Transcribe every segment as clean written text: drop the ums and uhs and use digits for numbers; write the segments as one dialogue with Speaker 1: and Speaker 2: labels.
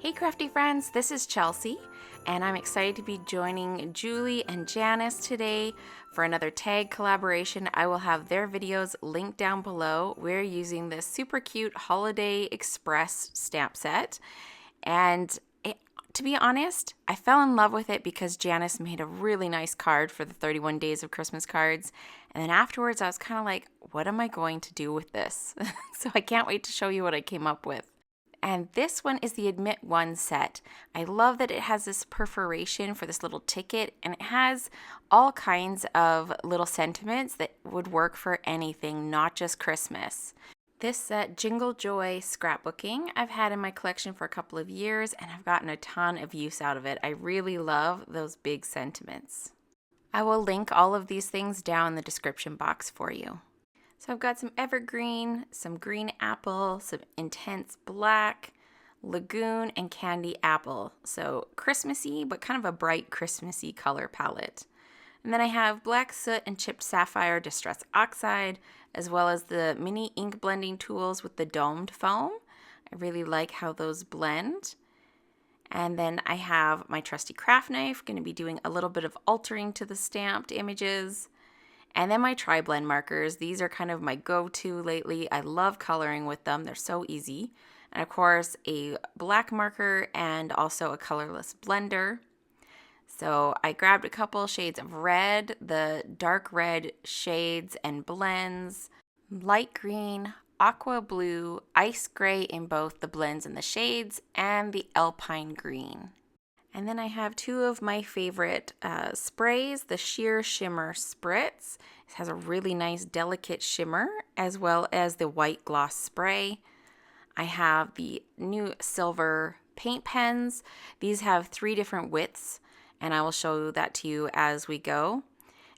Speaker 1: Hey crafty friends, this is Chelsea, and I'm excited to be joining Julie and Janice today for another tag collaboration. I will have their videos linked down below. We're using this super cute Holiday Express stamp set, and to be honest, I fell in love with it because Janice made a really nice card for the 31 Days of Christmas cards, and then afterwards I was kind of like, what am I going to do with this? So I can't wait to show you what I came up with. And this one is the Admit One set. I love that it has this perforation for this little ticket, and it has all kinds of little sentiments that would work for anything, not just Christmas. This set, Jingle Joy Scrapbooking, I've had in my collection for a couple of years, and I've gotten a ton of use out of it. I really love those big sentiments. I will link all of these things down in the description box for you. So I've got some evergreen, some green apple, some intense black, lagoon, and candy apple. So Christmassy, but kind of a bright Christmassy color palette. And then I have black soot and chipped sapphire Distress Oxide, as well as the mini ink blending tools with the domed foam. I really like how those blend. And then I have my trusty craft knife, going to be doing a little bit of altering to the stamped images. And then my TriBlend markers. These are kind of my go-to lately. I love coloring with them. They're so easy. And of course, a black marker and also a colorless blender. So I grabbed a couple shades of red, the dark red shades and blends, light green, aqua blue, ice gray in both the blends and the shades, and the Alpine green. And then I have two of my favorite sprays, the Sheer Shimmer Spritz. It has a really nice delicate shimmer, as well as the white gloss spray. I have the new silver paint pens. These have 3 different widths, and I will show that to you as we go.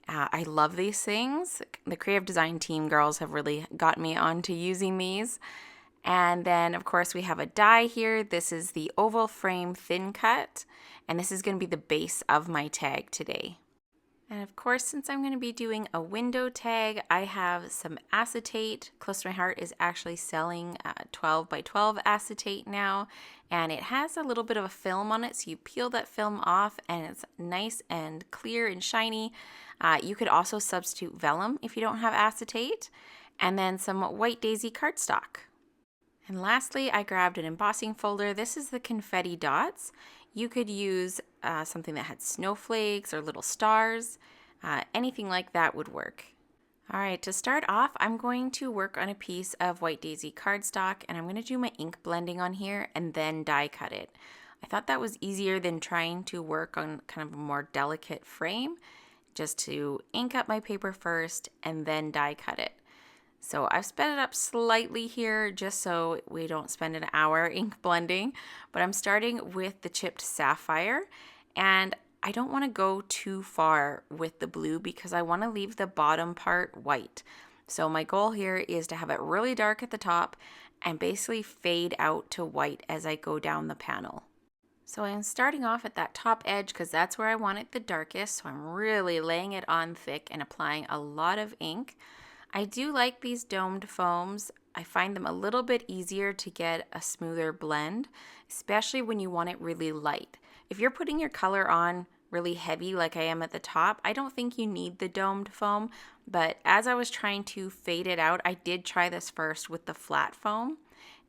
Speaker 1: I love these things. The creative design team girls have really got me onto using these. And then, of course, we have a die here. This is the oval frame thin cut, and this is going to be the base of my tag today. And of course, since I'm going to be doing a window tag, I have some acetate. Close to My Heart is actually selling 12 by 12 acetate now, and it has a little bit of a film on it, so you peel that film off, and it's nice and clear and shiny. You could also substitute vellum if you don't have acetate, and then some white daisy cardstock. And lastly, I grabbed an embossing folder. This is the confetti dots. You could use something that had snowflakes or little stars. Anything like that would work. All right, to start off, I'm going to work on a piece of white daisy cardstock, and I'm going to do my ink blending on here and then die cut it. I thought that was easier than trying to work on kind of a more delicate frame, just to ink up my paper first and then die cut it. So I've sped it up slightly here just so we don't spend an hour ink blending, but I'm starting with the chipped sapphire, and I don't want to go too far with the blue because I want to leave the bottom part white. So my goal here is to have it really dark at the top and basically fade out to white as I go down the panel. So I'm starting off at that top edge because that's where I want it the darkest, so I'm really laying it on thick and applying a lot of ink. I do like these domed foams. I find them a little bit easier to get a smoother blend, especially when you want it really light. If you're putting your color on really heavy like I am at the top, I don't think you need the domed foam, but as I was trying to fade it out, I did try this first with the flat foam,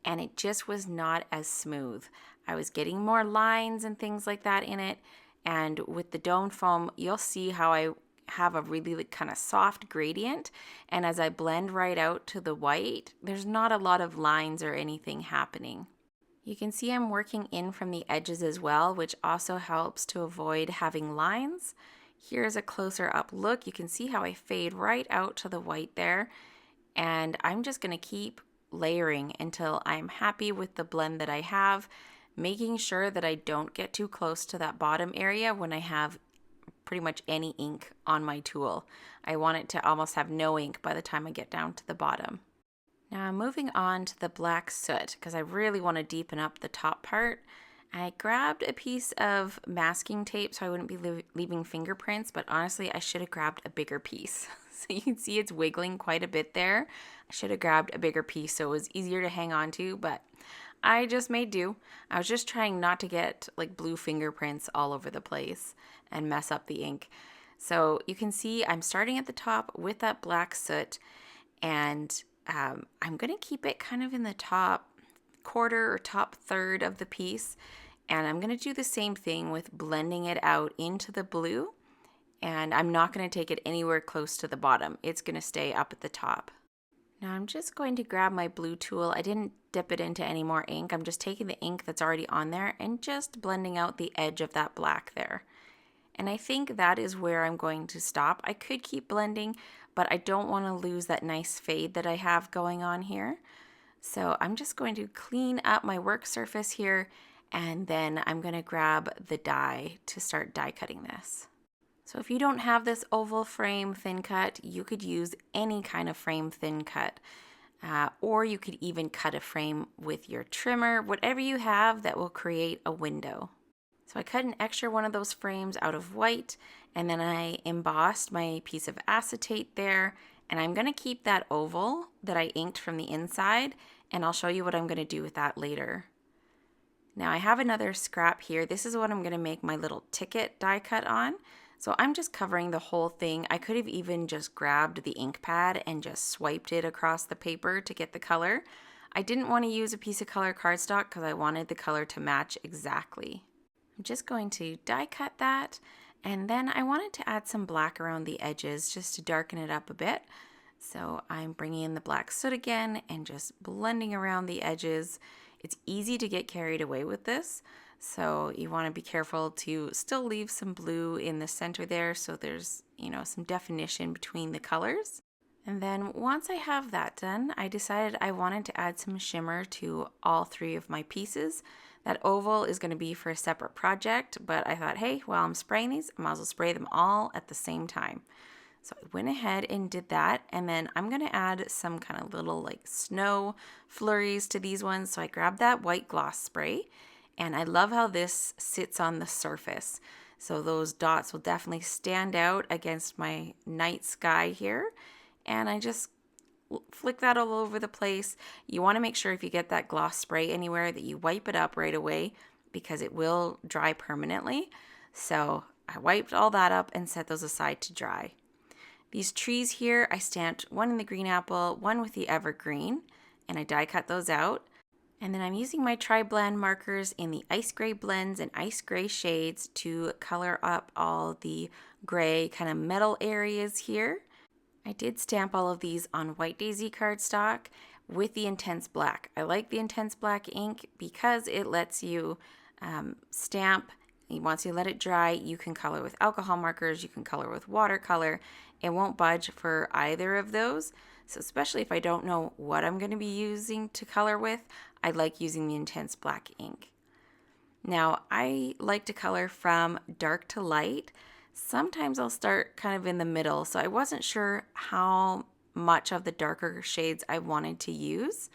Speaker 1: and it just was not as smooth. I was getting more lines and things like that in it, and with the domed foam, you'll see how I have a really kind of soft gradient, and as I blend right out to the white, there's not a lot of lines or anything happening. You can see I'm working in from the edges as well, which also helps to avoid having lines. Here's a closer up look. You can see how I fade right out to the white there, and I'm just going to keep layering until I'm happy with the blend that I have, making sure that I don't get too close to that bottom area when I have pretty much any ink on my tool. I want it to almost have no ink by the time I get down to the bottom. Now I'm moving on to the black soot because I really want to deepen up the top part. I grabbed a piece of masking tape so I wouldn't be leaving fingerprints, but honestly I should have grabbed a bigger piece. So you can see it's wiggling quite a bit there. I should have grabbed a bigger piece so it was easier to hang on to, but I just made do. I was just trying not to get like blue fingerprints all over the place and mess up the ink. So you can see I'm starting at the top with that black soot, and I'm going to keep it kind of in the top quarter or top third of the piece. And I'm going to do the same thing with blending it out into the blue. And I'm not going to take it anywhere close to the bottom. It's going to stay up at the top. Now I'm just going to grab my blue tool. I didn't dip it into any more ink. I'm just taking the ink that's already on there and just blending out the edge of that black there. And I think that is where I'm going to stop. I could keep blending, but I don't want to lose that nice fade that I have going on here. So I'm just going to clean up my work surface here, and then I'm going to grab the die to start die cutting this. So if you don't have this oval frame thin cut, you could use any kind of frame thin cut. Or you could even cut a frame with your trimmer, whatever you have that will create a window. So I cut an extra one of those frames out of white, and then I embossed my piece of acetate there, and I'm going to keep that oval that I inked from the inside, and I'll show you what I'm going to do with that later. Now I have another scrap here. This is what I'm going to make my little ticket die cut on. So I'm just covering the whole thing. I could have even just grabbed the ink pad and just swiped it across the paper to get the color. I didn't want to use a piece of color cardstock because I wanted the color to match exactly. I'm just going to die cut that, and then I wanted to add some black around the edges just to darken it up a bit. So I'm bringing in the black soot again and just blending around the edges. It's easy to get carried away with this, so you want to be careful to still leave some blue in the center there so there's, some definition between the colors. And then once I have that done, I decided I wanted to add some shimmer to all three of my pieces. That oval is going to be for a separate project, but I thought, hey, while I'm spraying these, I might as well spray them all at the same time. So I went ahead and did that, and then I'm going to add some kind of little like snow flurries to these ones. So I grabbed that white gloss spray, and I love how this sits on the surface. So those dots will definitely stand out against my night sky here, and I just flick that all over the place. You want to make sure if you get that gloss spray anywhere that you wipe it up right away because it will dry permanently. So I wiped all that up and set those aside to dry. These trees here, I stamped one in the green apple, one with the evergreen, and I die cut those out. And then I'm using my TriBlend markers in the ice gray blends and ice gray shades to color up all the gray kind of metal areas here. I did stamp all of these on white daisy cardstock with the intense black. I like the intense black ink because it lets you stamp. Once you let it dry, you can color with alcohol markers, you can color with watercolor. It won't budge for either of those. So especially if I don't know what I'm going to be using to color with, I like using the intense black ink. Now, I like to color from dark to light. Sometimes I'll start kind of in the middle, so I wasn't sure how much of the darker shades I wanted to use.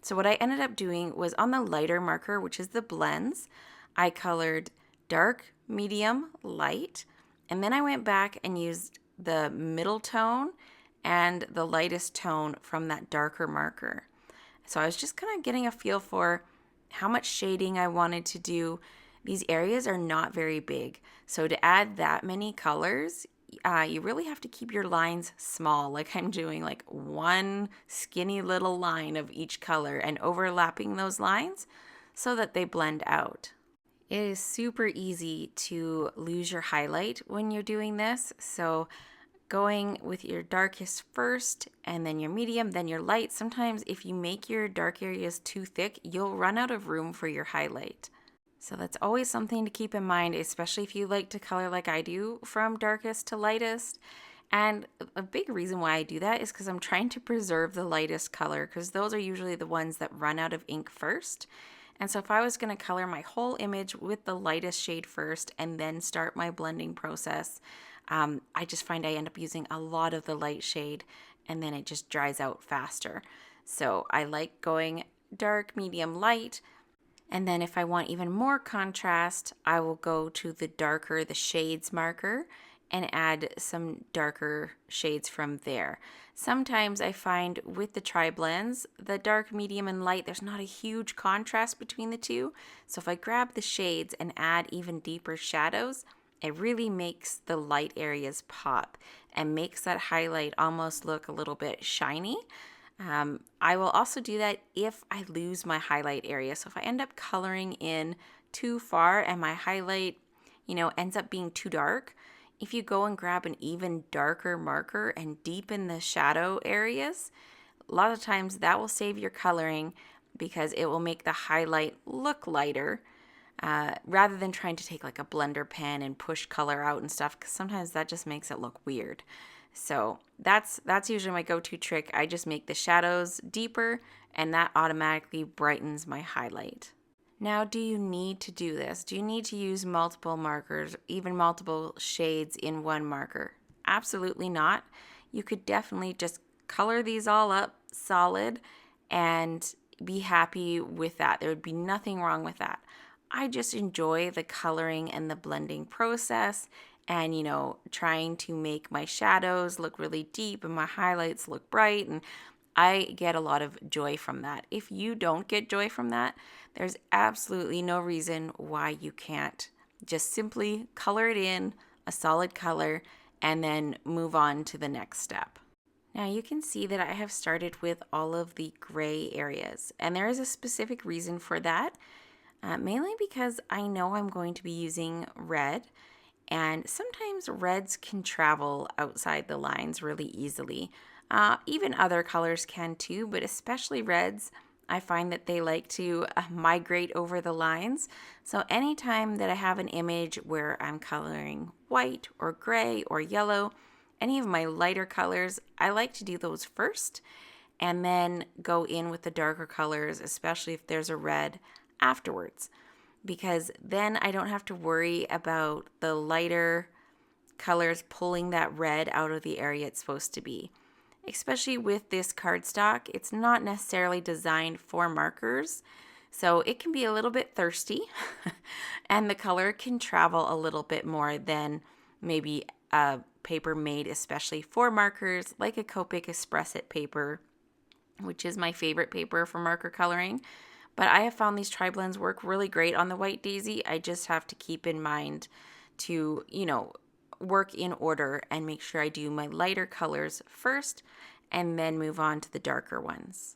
Speaker 1: So what I ended up doing was on the lighter marker, which is the blends, I colored dark, medium, light, and then I went back and used the middle tone and the lightest tone from that darker marker. So I was just kind of getting a feel for how much shading I wanted to do. These areas are not very big, so to add that many colors, you really have to keep your lines small, like I'm doing like one skinny little line of each color and overlapping those lines so that they blend out. It is super easy to lose your highlight when you're doing this, so going with your darkest first and then your medium, then your light. Sometimes if you make your dark areas too thick, you'll run out of room for your highlight. So that's always something to keep in mind, especially if you like to color like I do from darkest to lightest. And a big reason why I do that is because I'm trying to preserve the lightest color, because those are usually the ones that run out of ink first. And so if I was going to color my whole image with the lightest shade first and then start my blending process, I just find I end up using a lot of the light shade and then it just dries out faster. So I like going dark, medium, light. And then if I want even more contrast, I will go to the darker, the shades marker, and add some darker shades from there. Sometimes I find with the TriBlends, the dark, medium, and light, there's not a huge contrast between the two. So if I grab the shades and add even deeper shadows, it really makes the light areas pop and makes that highlight almost look a little bit shiny. I will also do that if I lose my highlight area. So if I end up coloring in too far and my highlight, ends up being too dark, if you go and grab an even darker marker and deepen the shadow areas, a lot of times that will save your coloring because it will make the highlight look lighter rather than trying to take like a blender pen and push color out and stuff, because sometimes that just makes it look weird. So that's usually my go-to trick. I just make the shadows deeper and that automatically brightens my highlight. Now, do you need to do this? Do you need to use multiple markers, even multiple shades in one marker? Absolutely not. You could definitely just color these all up solid and be happy with that. There would be nothing wrong with that. I just enjoy the coloring and the blending process and, trying to make my shadows look really deep and my highlights look bright, and I get a lot of joy from that. If you don't get joy from that, there's absolutely no reason why you can't. Just simply color it in a solid color and then move on to the next step. Now you can see that I have started with all of the gray areas, and there is a specific reason for that, mainly because I know I'm going to be using red, and sometimes reds can travel outside the lines really easily. Even other colors can too, but especially reds, I find that they like to migrate over the lines. So anytime that I have an image where I'm coloring white or gray or yellow, any of my lighter colors, I like to do those first and then go in with the darker colors, especially if there's a red afterwards, because then I don't have to worry about the lighter colors pulling that red out of the area it's supposed to be. Especially with this cardstock, it's not necessarily designed for markers, so it can be a little bit thirsty and the color can travel a little bit more than maybe a paper made especially for markers, like a Copic Espresset paper, which is my favorite paper for marker coloring. But I have found these TriBlends work really great on the White Daisy. I just have to keep in mind to, work in order and make sure I do my lighter colors first and then move on to the darker ones.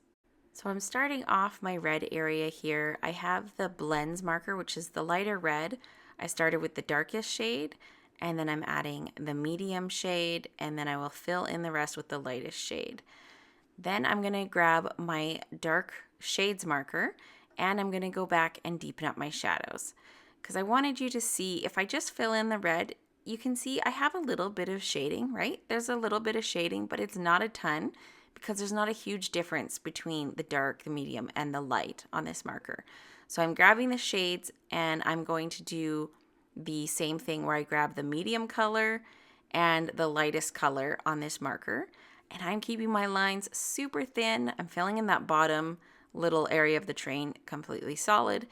Speaker 1: So I'm starting off my red area here. I have the blends marker, which is the lighter red. I started with the darkest shade, and then I'm adding the medium shade, and then I will fill in the rest with the lightest shade. Then I'm going to grab my dark shades marker and I'm going to go back and deepen up my shadows, because I wanted you to see if I just fill in the red, you can see I have a little bit of shading, right? There's a little bit of shading, but it's not a ton because there's not a huge difference between the dark, the medium, and the light on this marker. So I'm grabbing the shades and I'm going to do the same thing where I grab the medium color and the lightest color on this marker. And I'm keeping my lines super thin. I'm filling in that bottom little area of the train completely solid.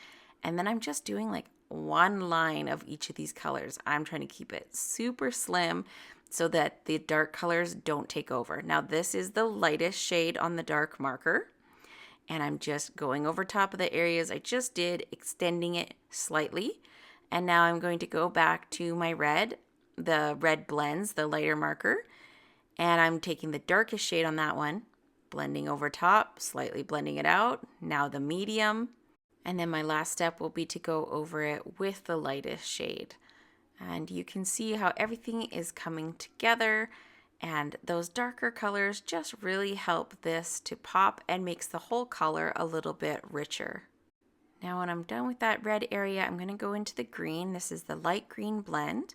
Speaker 1: And then I'm just doing like one line of each of these colors. I'm trying to keep it super slim so that the dark colors don't take over. Now this is the lightest shade on the dark marker, and I'm just going over top of the areas I just did, extending it slightly. And now I'm going to go back to my red, the red blends, the lighter marker, and I'm taking the darkest shade on that one, blending over top, slightly blending it out. Now the medium. And then my last step will be to go over it with the lightest shade. And you can see how everything is coming together, and those darker colors just really help this to pop and makes the whole color a little bit richer. Now when I'm done with that red area, I'm going to go into the green. This is the light green blend.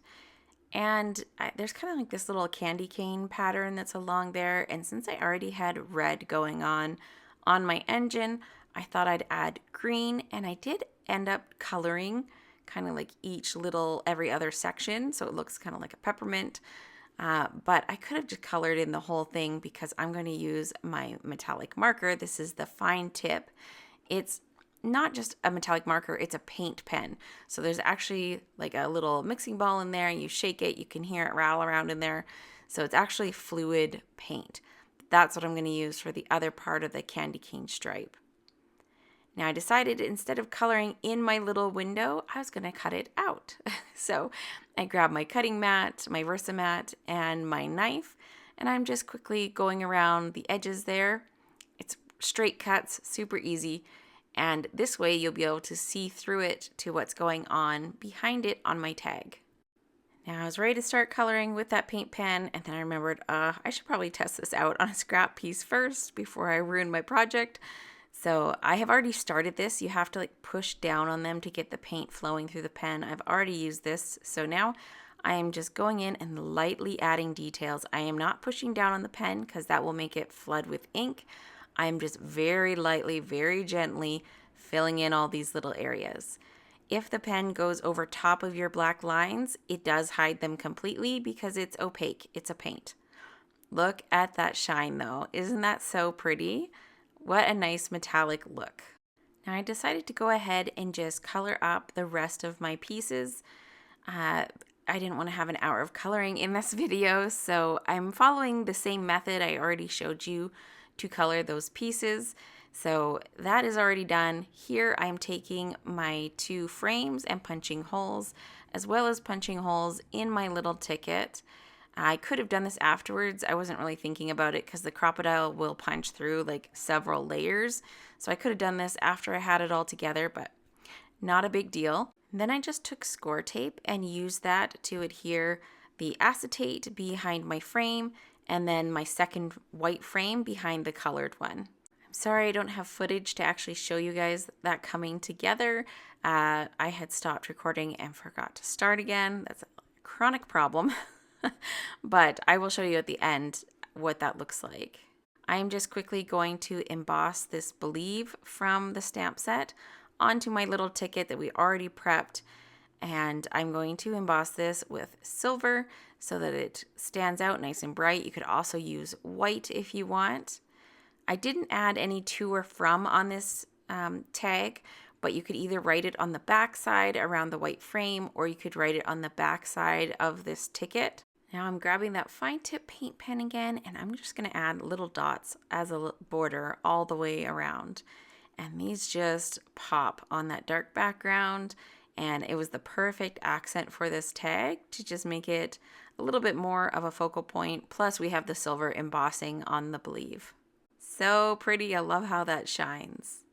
Speaker 1: And there's kind of like this little candy cane pattern that's along there. And since I already had red going on my engine, I thought I'd add green, and I did end up coloring kind of like every other section, so it looks kind of like a peppermint, but I could have just colored in the whole thing because I'm going to use my metallic marker. This is the fine tip. It's not just a metallic marker, it's a paint pen. So there's actually like a little mixing ball in there. You shake it, you can hear it rattle around in there. So it's actually fluid paint. That's what I'm going to use for the other part of the candy cane stripe. Now I decided instead of coloring in my little window, I was going to cut it out. So I grabbed my cutting mat, my Versamat, and my knife, and I'm just quickly going around the edges there. It's straight cuts, super easy. And this way you'll be able to see through it to what's going on behind it on my tag. Now I was ready to start coloring with that paint pen, and then I remembered I should probably test this out on a scrap piece first before I ruin my project. So I have already started this. You have to like push down on them to get the paint flowing through the pen. I've already used this. So now I am just going in and lightly adding details. I am not pushing down on the pen because that will make it flood with ink. I'm just very lightly, very gently filling in all these little areas. If the pen goes over top of your black lines, it does hide them completely because it's opaque. It's a paint. Look at that shine though. Isn't that so pretty? What a nice metallic look. Now I decided to go ahead and just color up the rest of my pieces. I didn't want to have an hour of coloring in this video, so I'm following the same method I already showed you to color those pieces. So that is already done. Here I'm taking my 2 frames and punching holes, as well as punching holes in my little ticket. I could have done this afterwards. I wasn't really thinking about it because the crocodile will punch through like several layers. So I could have done this after I had it all together, but not a big deal. And then I just took score tape and used that to adhere the acetate behind my frame and then my second white frame behind the colored one. I'm sorry I don't have footage to actually show you guys that coming together. I had stopped recording and forgot to start again. That's a chronic problem. But I will show you at the end what that looks like. I'm just quickly going to emboss this Believe from the stamp set onto my little ticket that we already prepped. And I'm going to emboss this with silver so that it stands out nice and bright. You could also use white if you want. I didn't add any to or from on this tag, but you could either write it on the back side around the white frame, or you could write it on the back side of this ticket. Now I'm grabbing that fine tip paint pen again, and I'm just going to add little dots as a border all the way around. And these just pop on that dark background, and it was the perfect accent for this tag to just make it a little bit more of a focal point. Plus we have the silver embossing on the Believe. So pretty. I love how that shines.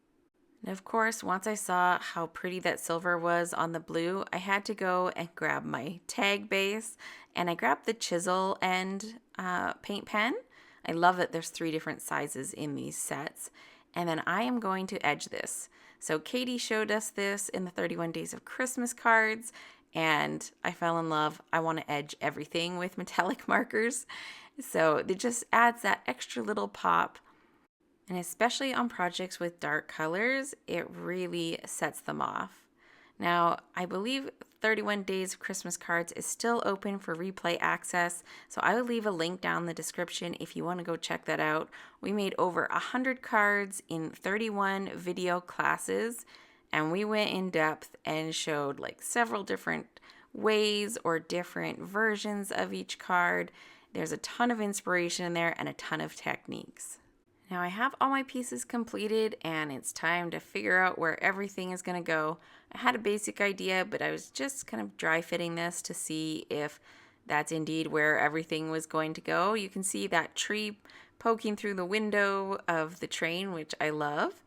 Speaker 1: And of course, once I saw how pretty that silver was on the blue, I had to go and grab my tag base, and I grabbed the chisel end paint pen. I love that there's 3 different sizes in these sets. And then I am going to edge this. So Katie showed us this in the 31 Days of Christmas cards, and I fell in love. I want to edge everything with metallic markers. So it just adds that extra little pop. And especially on projects with dark colors, it really sets them off. Now, I believe 31 Days of Christmas cards is still open for replay access, so I will leave a link down in the description if you want to go check that out. We made over 100 cards in 31 video classes, and we went in depth and showed like several different ways or different versions of each card. There's a ton of inspiration in there and a ton of techniques. Now I have all my pieces completed, and it's time to figure out where everything is going to go. I had a basic idea, but I was just kind of dry fitting this to see if that's indeed where everything was going to go. You can see that tree poking through the window of the train, which I love.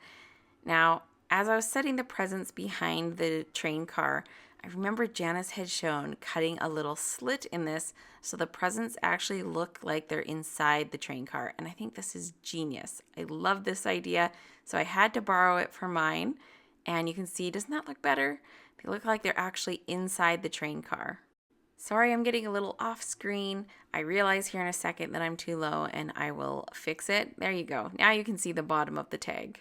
Speaker 1: Now, as I was setting the presents behind the train car, I remember Janice had shown cutting a little slit in this so the presents actually look like they're inside the train car. And I think this is genius. I love this idea. So I had to borrow it for mine. And you can see, doesn't that look better? They look like they're actually inside the train car. Sorry, I'm getting a little off screen. I realize here in a second that I'm too low, and I will fix it. There you go. Now you can see the bottom of the tag.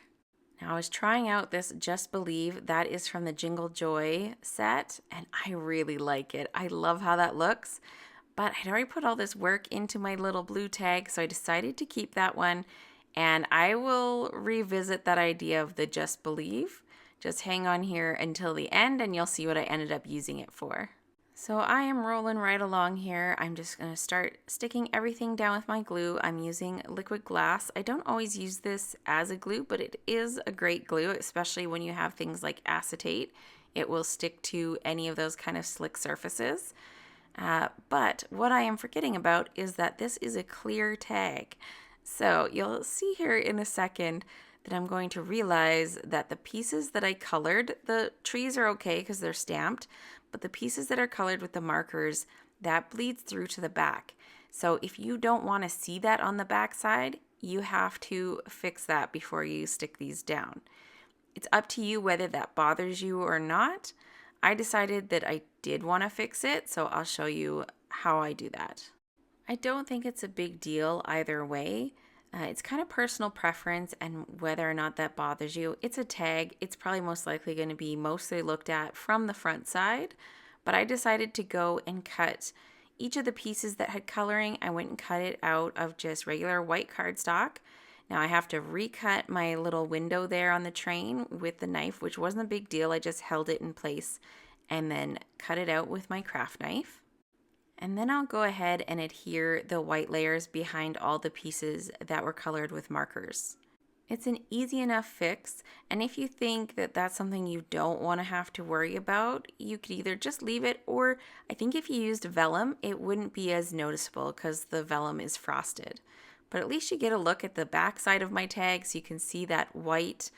Speaker 1: Now I was trying out this Just Believe. That is from the Jingle Joy set, and I really like it. I love how that looks, but I'd already put all this work into my little blue tag, so I decided to keep that one, and I will revisit that idea of the Just Believe Just hang on here until the end and you'll see what I ended up using it for. So I am rolling right along here. I'm just going to start sticking everything down with my glue. I'm using liquid glass. I don't always use this as a glue, but it is a great glue, especially when you have things like acetate. It will stick to any of those kind of slick surfaces. But what I am forgetting about is that this is a clear tag. So you'll see here in a second that I'm going to realize that the pieces that I colored, the trees are okay because they're stamped, but the pieces that are colored with the markers, that bleeds through to the back. So if you don't want to see that on the back side, you have to fix that before you stick these down. It's up to you whether that bothers you or not. I decided that I did want to fix it, so I'll show you how I do that. I don't think it's a big deal either way. It's kind of personal preference and whether or not that bothers you. It's a tag. It's probably most likely going to be mostly looked at from the front side, but I decided to go and cut each of the pieces that had coloring. I went and cut it out of just regular white cardstock. Now I have to recut my little window there on the train with the knife, which wasn't a big deal. I just held it in place and then cut it out with my craft knife. And then I'll go ahead and adhere the white layers behind all the pieces that were colored with markers. It's an easy enough fix, and if you think that that's something you don't want to have to worry about, you could either just leave it, or I think if you used vellum, it wouldn't be as noticeable because the vellum is frosted. But at least you get a look at the back side of my tag so you can see that white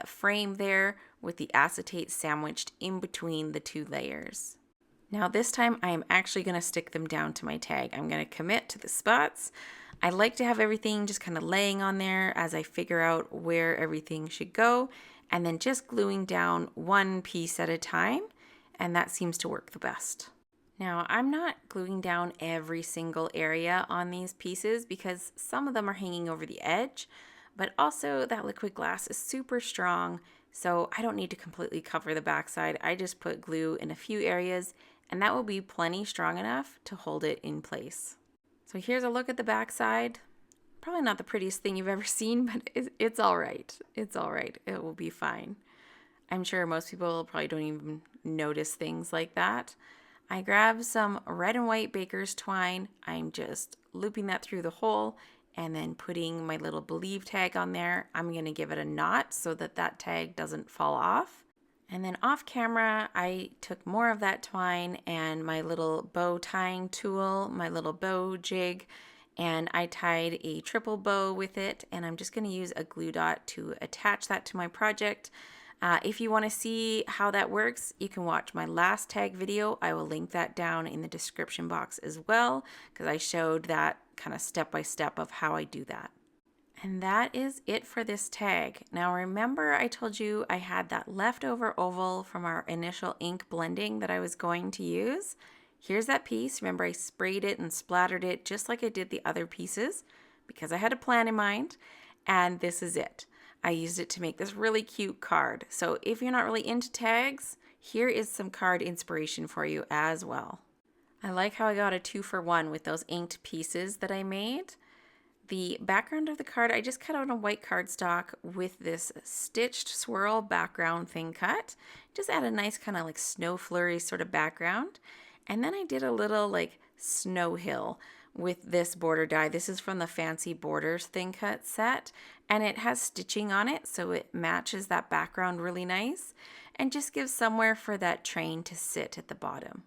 Speaker 1: frame there with the acetate sandwiched in between the two layers. Now this time I am actually going to stick them down to my tag. I'm going to commit to the spots. I like to have everything just kind of laying on there as I figure out where everything should go, and then just gluing down one piece at a time, and that seems to work the best. Now I'm not gluing down every single area on these pieces because some of them are hanging over the edge, but also that liquid glass is super strong, so I don't need to completely cover the backside. I just put glue in a few areas, and that will be plenty strong enough to hold it in place. So here's a look at the back side. Probably not the prettiest thing you've ever seen, but it's all right. It's all right. It will be fine. I'm sure most people probably don't even notice things like that. I grabbed some red and white baker's twine. I'm just looping that through the hole and then putting my little believe tag on there. I'm going to give it a knot so that that tag doesn't fall off. And then off camera, I took more of that twine and my little bow tying tool, my little bow jig, and I tied a triple bow with it. And I'm just going to use a glue dot to attach that to my project. If you want to see how that works, you can watch my last tag video. I will link that down in the description box as well, because I showed that kind of step by step of how I do that. And that is it for this tag. Now remember I told you I had that leftover oval from our initial ink blending that I was going to use. Here's that piece. Remember I sprayed it and splattered it just like I did the other pieces because I had a plan in mind, and this is it. I used it to make this really cute card. So if you're not really into tags, here is some card inspiration for you as well. I like how I got a 2-for-1 with those inked pieces that I made. The background of the card, I just cut out a white cardstock with this stitched swirl background thing cut. Just add a nice kind of like snow flurry sort of background. And then I did a little like snow hill with this border die. This is from the Fancy Borders thing cut set, and it has stitching on it so it matches that background really nice and just gives somewhere for that train to sit at the bottom.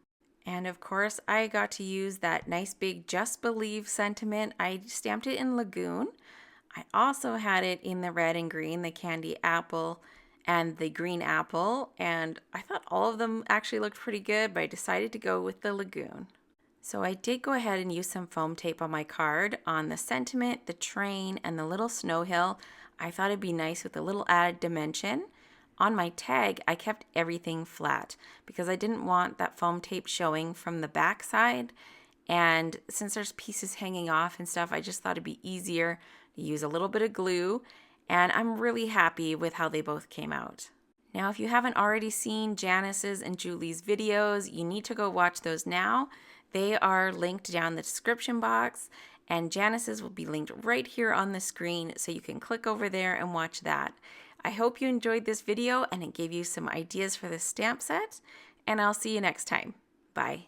Speaker 1: And of course, I got to use that nice big Just Believe sentiment. I stamped it in Lagoon. I also had it in the red and green, the candy apple and the green apple. And I thought all of them actually looked pretty good, but I decided to go with the Lagoon. So I did go ahead and use some foam tape on my card on the sentiment, the train, and the little snow hill. I thought it'd be nice with a little added dimension. On my tag, I kept everything flat because I didn't want that foam tape showing from the back side. And since there's pieces hanging off and stuff, I just thought it'd be easier to use a little bit of glue. And I'm really happy with how they both came out. Now, if you haven't already seen Janice's and Julie's videos, you need to go watch those now. They are linked down the description box, and Janice's will be linked right here on the screen, so you can click over there and watch that. I hope you enjoyed this video and it gave you some ideas for this stamp set, and I'll see you next time. Bye.